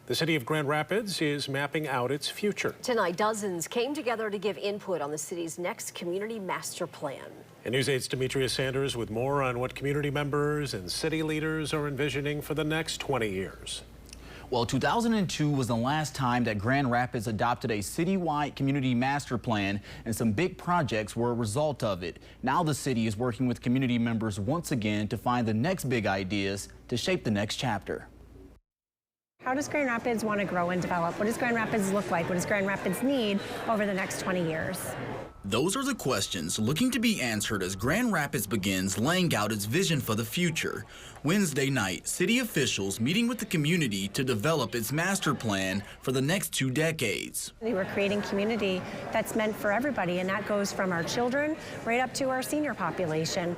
The city of Grand Rapids is mapping out its future. Tonight, dozens came together to give input on the city's next community master plan. And News 8's Demetria Sanders with more on what community members and city leaders are envisioning for the next 20 years. Well, 2002 was the last time that Grand Rapids adopted a citywide community master plan, and some big projects were a result of it. Now the city is working with community members once again to find the next big ideas to shape the next chapter. How does Grand Rapids want to grow and develop? What does Grand Rapids look like? What does Grand Rapids need over the next 20 years? Those are the questions looking to be answered as Grand Rapids begins laying out its vision for the future. Wednesday night, city officials meeting with the community to develop its master plan for the next 2 decades. We're creating community that's meant for everybody, and that goes from our children right up to our senior population.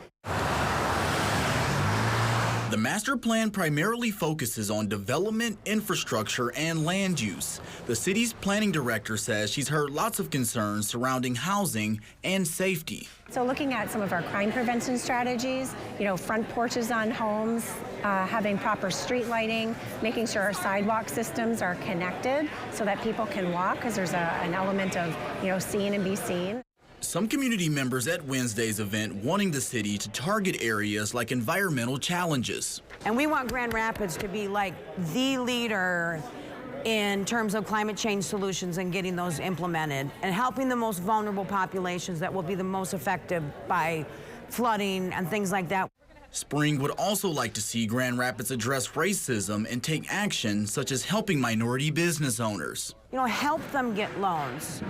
The master plan primarily focuses on development, infrastructure, and land use. The city's planning director says she's heard lots of concerns surrounding housing and safety. So looking at some of our crime prevention strategies, front porches on homes, having proper street lighting, making sure our sidewalk systems are connected so that people can walk, because there's an element of, seeing and be seen. Some community members at Wednesday's event wanting the city to target areas like environmental challenges. And we want Grand Rapids to be like the leader in terms of climate change solutions and getting those implemented and helping the most vulnerable populations that will be the most affected by flooding and things like that. Spring would also like to see Grand Rapids address racism and take action such as helping minority business owners. Help them get loans.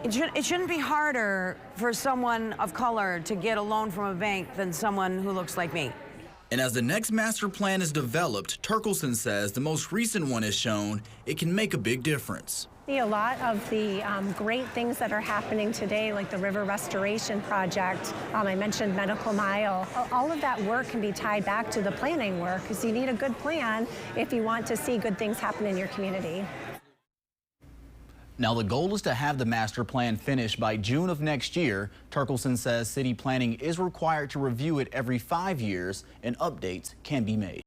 It shouldn't be harder for someone of color to get a loan from a bank than someone who looks like me. And as the next master plan is developed, Turkelson says the most recent one has shown it can make a big difference. See a lot of the great things that are happening today, like the River Restoration Project. I mentioned Medical Mile. All of that work can be tied back to the planning work, because you need a good plan if you want to see good things happen in your community. Now, the goal is to have the master plan finished by June of next year. Turkelson says city planning is required to review it every 5 years, and updates can be made.